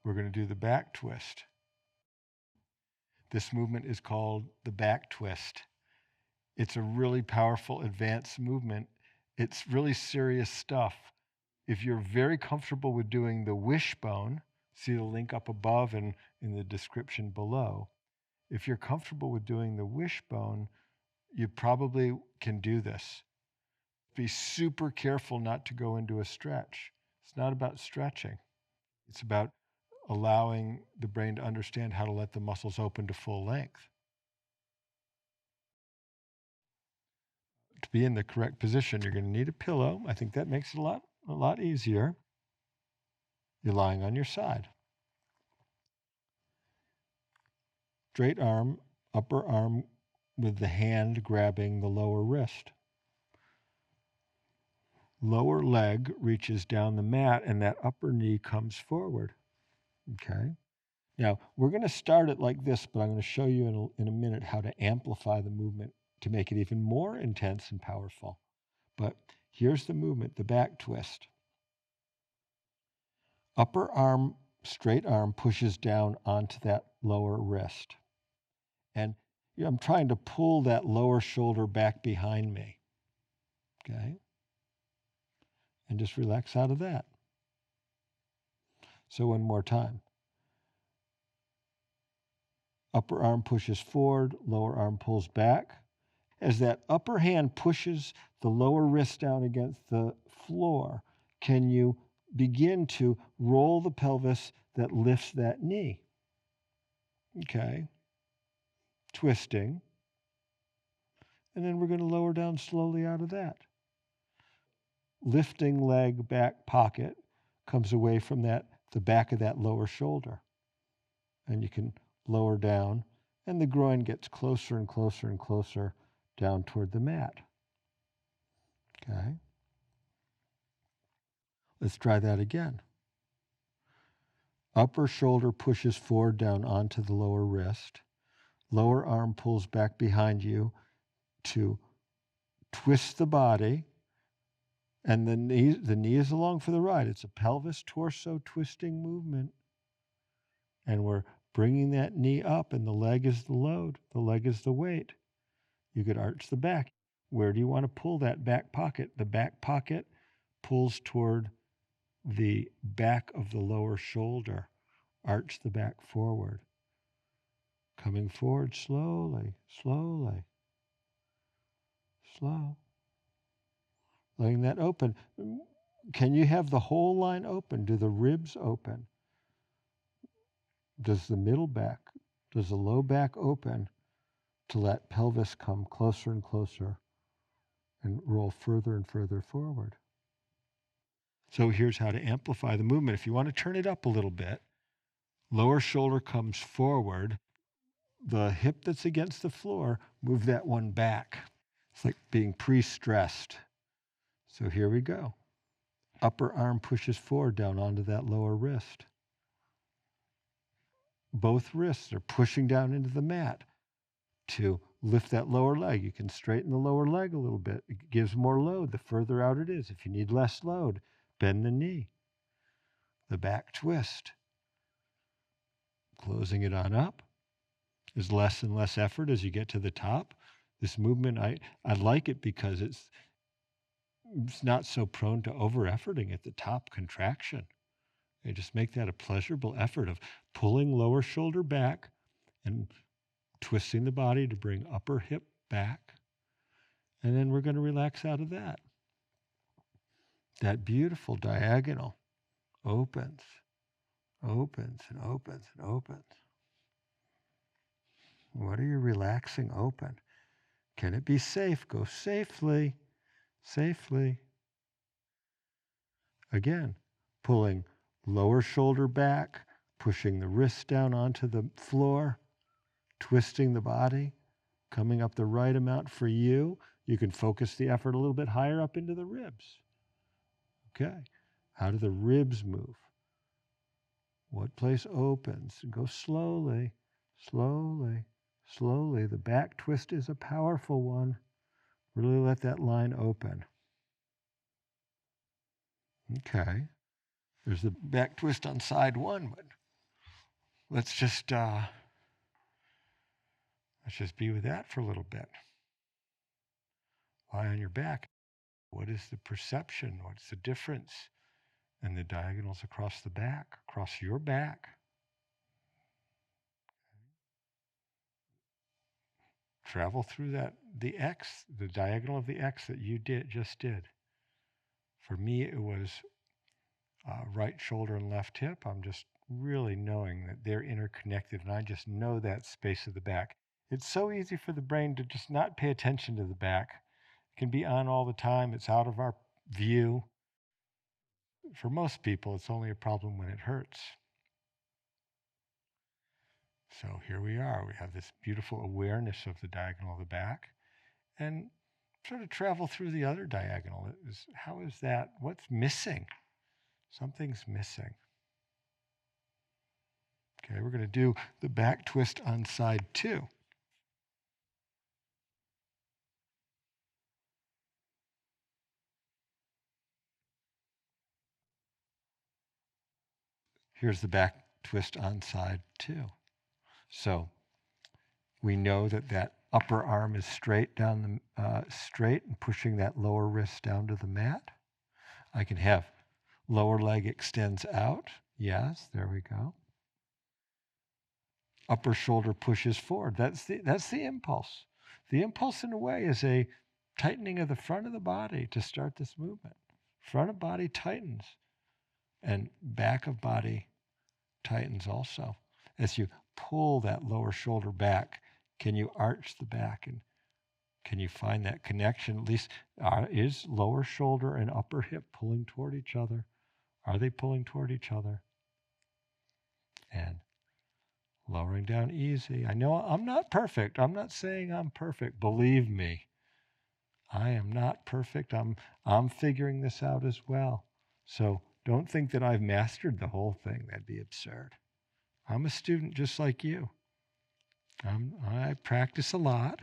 we're going to do the back twist. This movement is called the back twist. It's a really powerful advanced movement. It's really serious stuff. If you're very comfortable with doing the wishbone, see the link up above and in the description below. If you're comfortable with doing the wishbone, you probably can do this. Be super careful not to go into a stretch. It's not about stretching. It's about allowing the brain to understand how to let the muscles open to full length. To be in the correct position, you're going to need a pillow. I think that makes it a lot easier. You're lying on your side. Straight arm, upper arm with the hand grabbing the lower wrist. Lower leg reaches down the mat and that upper knee comes forward. Okay? Now, we're going to start it like this, but I'm going to show you in a minute how to amplify the movement to make it even more intense and powerful. But here's the movement, the back twist. Upper arm, straight arm pushes down onto that lower wrist. And I'm trying to pull that lower shoulder back behind me. Okay? And just relax out of that. So one more time. Upper arm pushes forward, lower arm pulls back. As that upper hand pushes the lower wrist down against the floor, can you begin to roll the pelvis that lifts that knee? Okay. Twisting. And then we're going to lower down slowly out of that. Lifting leg back pocket comes away from the back of that lower shoulder. And you can lower down, and the groin gets closer and closer and closer down toward the mat. Okay? Let's try that again. Upper shoulder pushes forward down onto the lower wrist. Lower arm pulls back behind you to twist the body, and the knee is along for the ride. It's a pelvis torso twisting movement. And we're bringing that knee up, and the leg is the load. The leg is the weight. You could arch the back. Where do you want to pull that back pocket? The back pocket pulls toward the back of the lower shoulder. Arch the back forward. Coming forward slowly, slowly, slow. Letting that open. Can you have the whole line open? Do the ribs open? Does the middle back, does the low back open to let pelvis come closer and closer and roll further and further forward? So here's how to amplify the movement. If you want to turn it up a little bit, lower shoulder comes forward. The hip that's against the floor, move that one back. It's like being pre-stressed. So here we go. Upper arm pushes forward down onto that lower wrist. Both wrists are pushing down into the mat to lift that lower leg. You can straighten the lower leg a little bit. It gives more load the further out it is. If you need less load, bend the knee. The back twist. Closing it on up. There's less and less effort as you get to the top. This movement, I like it because it's not so prone to over-efforting at the top contraction. You just make that a pleasurable effort of pulling lower shoulder back and twisting the body to bring upper hip back. And then we're going to relax out of that. That beautiful diagonal opens, opens, and opens, and opens. What are you relaxing open? Can it be safe? Go safely, safely. Again, pulling lower shoulder back, pushing the wrist down onto the floor, twisting the body, coming up the right amount for you. You can focus the effort a little bit higher up into the ribs. Okay. How do the ribs move? What place opens? Go slowly, slowly, slowly. The back twist is a powerful one. Really let that line open. Okay. There's the back twist on side one, but let's just be with that for a little bit. Lie on your back. What is the perception? What's the difference in the diagonals across the back, across your back? Travel through the X, the diagonal of the X that you just did. For me, it was right shoulder and left hip. I'm just really knowing that they're interconnected, and I just know that space of the back. It's so easy for the brain to just not pay attention to the back. It can be on all the time. It's out of our view. For most people, it's only a problem when it hurts. So here we are. We have this beautiful awareness of the diagonal of the back, and sort of travel through the other diagonal. How is that? What's missing? Something's missing. Okay, we're going to do the back twist on side 2. Here's the back twist on side 2. So we know that upper arm is straight down straight and pushing that lower wrist down to the mat. I can have lower leg extends out. Yes, there we go. Upper shoulder pushes forward. That's the impulse. The impulse, in a way, is a tightening of the front of the body to start this movement. Front of body tightens, and back of body tightens also. As you pull that lower shoulder back, can you arch the back, and can you find that connection? At least, is lower shoulder and upper hip pulling toward each other? Are they pulling toward each other? And lowering down easy. I know I'm not perfect. I'm not saying I'm perfect. Believe me, I am not perfect. I'm figuring this out as well. So don't think that I've mastered the whole thing. That'd be absurd. I'm a student just like you. I practice a lot.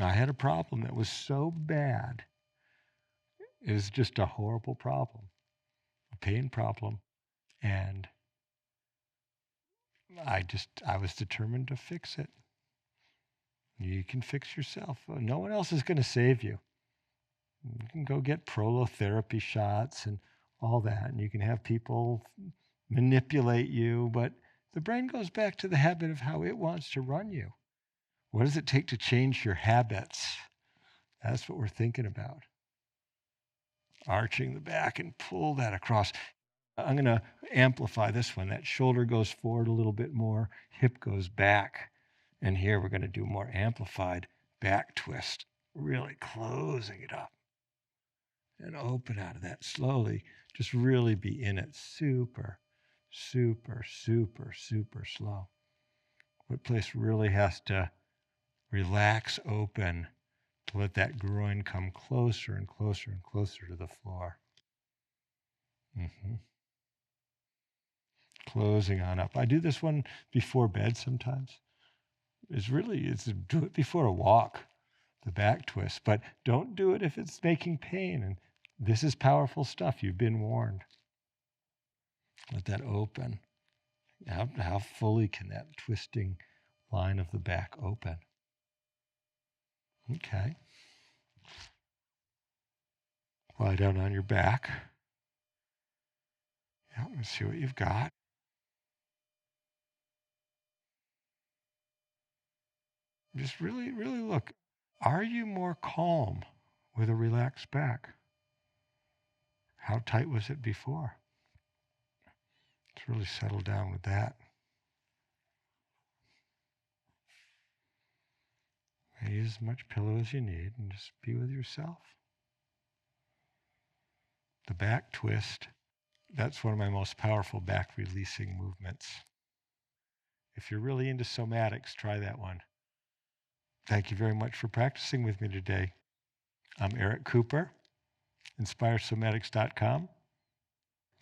I had a problem that was so bad. It was just a horrible problem, a pain problem. And I was determined to fix it. You can fix yourself. No one else is going to save you. You can go get prolotherapy shots and all that, and you can have people manipulate you, but the brain goes back to the habit of how it wants to run you. What does it take to change your habits? That's what we're thinking about. Arching the back and pull that across. I'm going to amplify this one. That shoulder goes forward a little bit more, hip goes back. And here we're going to do more amplified back twist, really closing it up. And open out of that slowly. Just really be in it. Super, super, super, super slow. What place really has to relax open to let that groin come closer and closer and closer to the floor. Closing on up. I do this one before bed sometimes. It's do it before a walk, the back twist. But don't do it if it's making pain. And this is powerful stuff. You've been warned. Let that open. How fully can that twisting line of the back open? Okay. Lie down on your back. Yeah, let's see what you've got. Just really, really look. Are you more calm with a relaxed back? How tight was it before? Let's really settle down with that. Use as much pillow as you need and just be with yourself. The back twist, that's one of my most powerful back releasing movements. If you're really into somatics, try that one. Thank you very much for practicing with me today. I'm Eric Cooper, InspireSomatics.com.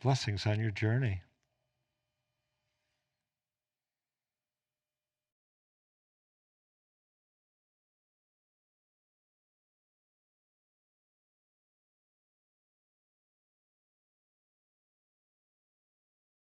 Blessings on your journey.